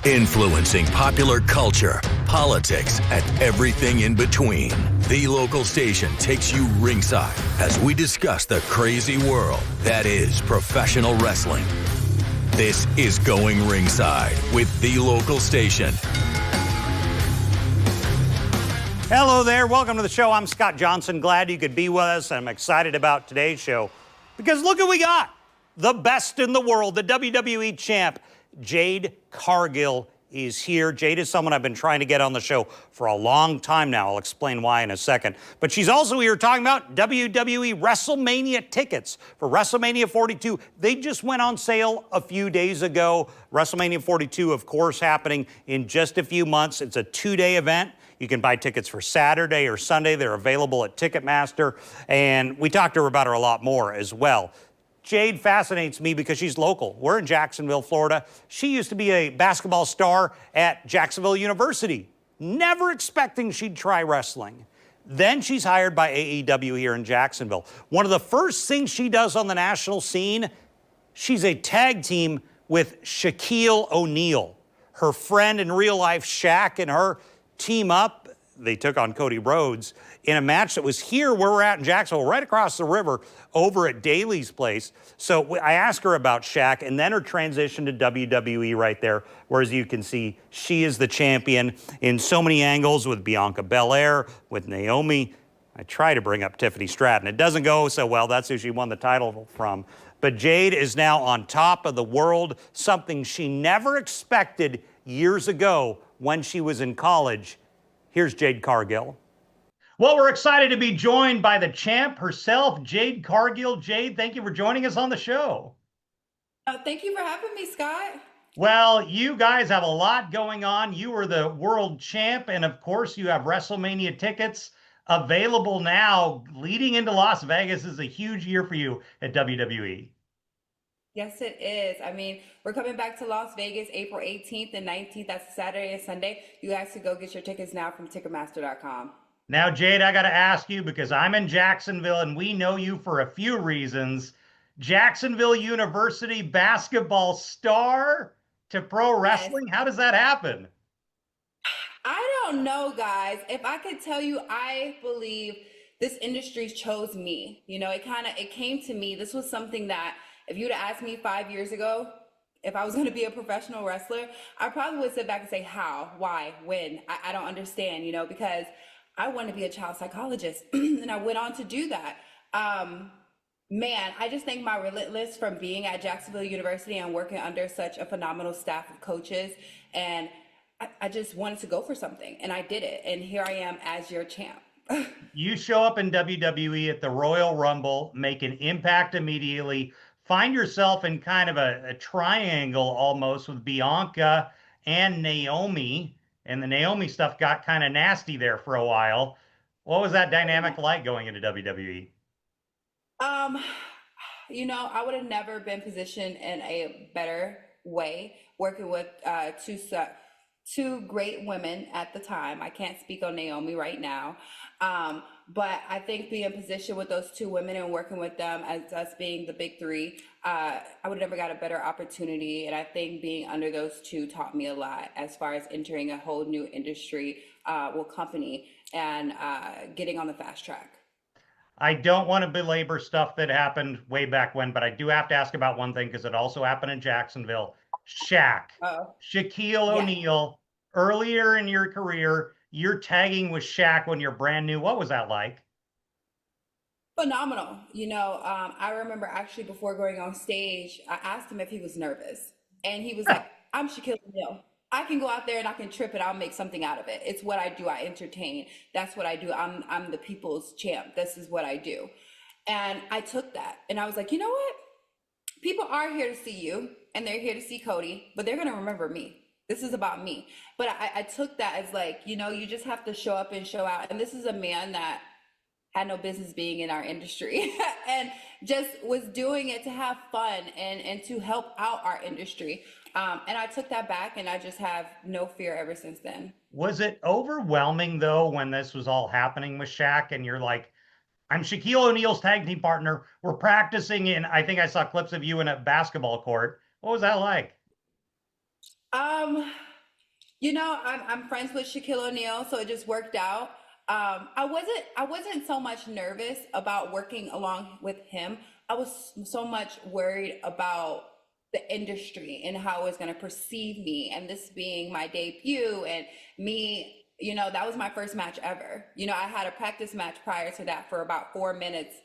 Influencing popular culture, politics, and everything in between. The local station takes you ringside as we discuss the crazy world that is professional wrestling. This is Going Ringside with the local station. Hello there. Welcome to the show. I'm Scott Johnson. Glad you could be with us. I'm excited about today's show because look what we got. The best in the world, the WWE champ, Jade Cargill is here. Jade is someone I've been trying to get on the show for a long time now. I'll explain why in a second. But she's also here talking about WWE WrestleMania tickets for WrestleMania 42. They just went on sale a few days ago. WrestleMania 42, of course, happening in just a few months. It's a two-day event. You can buy tickets for Saturday or Sunday. They're available at Ticketmaster. And we talked to her about her a lot more as well. Jade fascinates me because she's local. We're in Jacksonville, Florida. She used to be a basketball star at Jacksonville University, never expecting she'd try wrestling. Then she's hired by AEW here in Jacksonville. One of the first things she does on the national scene, she's a tag team with Shaquille O'Neal. Her friend in real life, Shaq, and her team up. They took on Cody Rhodes in a match that was here where we're at in Jacksonville, right across the river over at Daly's place. So I asked her about Shaq and then her transition to WWE right there, where as you can see, she is the champion in so many angles with Bianca Belair, with Naomi. I try to bring up Tiffany Stratton. It doesn't go so well. That's who she won the title from. But Jade is now on top of the world, something she never expected years ago when she was in college. Here's Jade Cargill. Well, we're excited to be joined by the champ herself, Jade Cargill. Jade, thank you for joining us on the show. Thank you for having me, Scott. Well, you guys have a lot going on. You are the world champ, and of course, you have WrestleMania tickets available now. Leading into Las Vegas is a huge year for you at WWE. Yes, it is. I mean, we're coming back to Las Vegas April 18th and 19th. That's Saturday and Sunday. You guys can go get your tickets now from Ticketmaster.com. Now, Jade, I got to ask you, because I'm in Jacksonville and we know you for a few reasons. Jacksonville University basketball star to pro wrestling? Yes. How does that happen? I don't know, guys. If I could tell you, I believe this industry chose me. You know, it came to me. This was something that if you'd have asked me 5 years ago, if I was going to be a professional wrestler, I probably would sit back and say, how, why, when? I don't understand, you know, because I wanted to be a child psychologist and I went on to do that. Man, I just think my relentless from being at Jacksonville University and working under such a phenomenal staff of coaches. And I just wanted to go for something and I did it. And here I am as your champ. You show up in WWE at the Royal Rumble, make an impact immediately. Find yourself in kind of a triangle almost with Bianca and Naomi, and the Naomi stuff got kind of nasty there for a while. What was that dynamic like going into WWE? You know, I would have never been positioned in a better way working with two great women at the time. I can't speak on Naomi right now. But I think being in position with those two women and working with them as us being the big three, I would have never got a better opportunity. And I think being under those two taught me a lot as far as entering a whole new industry, company and getting on the fast track. I don't want to belabor stuff that happened way back when, but I do have to ask about one thing because it also happened in Jacksonville. Shaq, Shaquille O'Neal, earlier in your career, you're tagging with Shaq when you're brand new. What was that like? Phenomenal. You know, I remember actually before going on stage, I asked him if he was nervous. And he was like, I'm Shaquille O'Neal. I can go out there and I can trip and I'll make something out of it. It's what I do. I entertain. That's what I do. I'm the people's champ. This is what I do. And I took that and I was like, you know what? People are here to see you and they're here to see Cody, but they're going to remember me. This is about me. But I took that as like, you know, you just have to show up and show out. And this is a man that had no business being in our industry and just was doing it to have fun and to help out our industry. And I took that back and I just have no fear ever since then. Was it overwhelming though, when this was all happening with Shaq and you're like, I'm Shaquille O'Neal's tag team partner. We're practicing in, I think I saw clips of you in a basketball court. What was that like? I'm friends with Shaquille O'Neal, so it just worked out. I wasn't so much nervous about working along with him. I was so much worried about the industry and how it was going to perceive me, and this being my debut, and me, that was my first match ever. I had a practice match prior to that for about 4 minutes,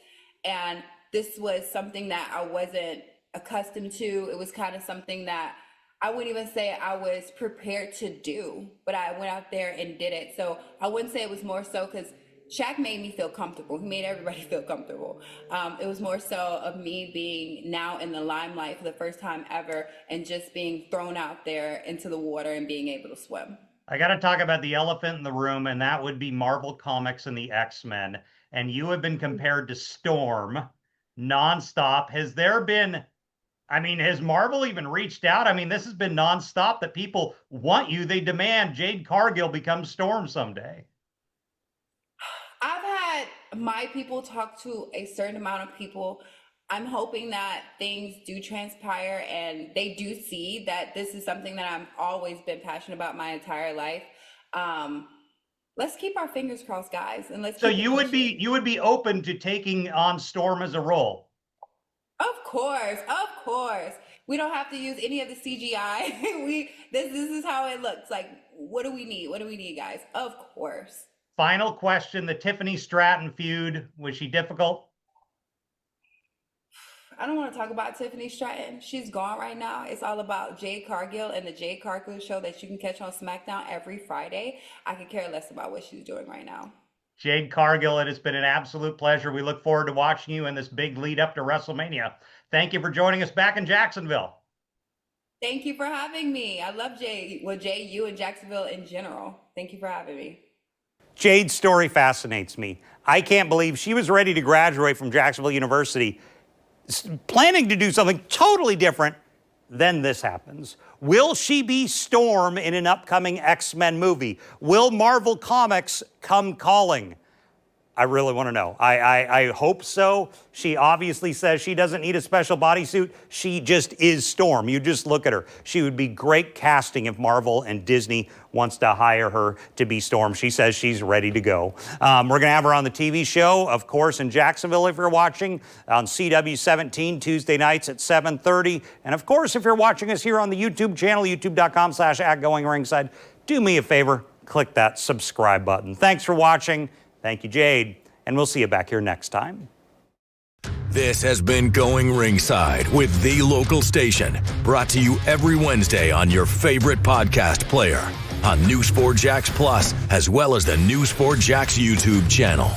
and this was something that I wasn't accustomed to. It was kind of something that I wouldn't even say I was prepared to do, but I went out there and did it. So I wouldn't say it was more so because Shaq made me feel comfortable. He made everybody feel comfortable. It was more so of me being now in the limelight for the first time ever and just being thrown out there into the water and being able to swim. I got to talk about the elephant in the room, and that would be Marvel Comics and the X-Men. And you have been compared to Storm nonstop. Has Marvel even reached out? This has been nonstop that people want you. They demand Jade Cargill become Storm someday. I've had my people talk to a certain amount of people. I'm hoping that things do transpire and they do see that this is something that I've always been passionate about my entire life. Let's keep our fingers crossed, guys, and let's. So you would be open to taking on Storm as a role? Of course. We don't have to use any of the CGI. This is how it looks. Like, what do we need? What do we need, guys? Of course. Final question, the Tiffany Stratton feud, was she difficult? I don't want to talk about Tiffany Stratton. She's gone right now. It's all about Jade Cargill and the Jade Cargill show that you can catch on SmackDown every Friday. I could care less about what she's doing right now. Jade Cargill, it has been an absolute pleasure. We look forward to watching you in this big lead up to WrestleMania. Thank you for joining us back in Jacksonville. Thank you for having me. I love Jade. Well, Jade, you and Jacksonville in general. Thank you for having me. Jade's story fascinates me. I can't believe she was ready to graduate from Jacksonville University, planning to do something totally different. Then this happens. Will she be Storm in an upcoming X-Men movie? Will Marvel Comics come calling? I really want to know. I hope so. She obviously says she doesn't need a special bodysuit. She just is Storm. You just look at her. She would be great casting if Marvel and Disney wants to hire her to be Storm. She says she's ready to go. We're going to have her on the TV show, of course, in Jacksonville if you're watching, on CW17 Tuesday nights at 7:30. And of course, if you're watching us here on the YouTube channel, youtube.com/@GoingRingside, do me a favor, click that subscribe button. Thanks for watching. Thank you, Jade, and we'll see you back here next time. This has been Going Ringside with the local station, brought to you every Wednesday on your favorite podcast player, on News4JAX Plus, as well as the News4JAX YouTube channel.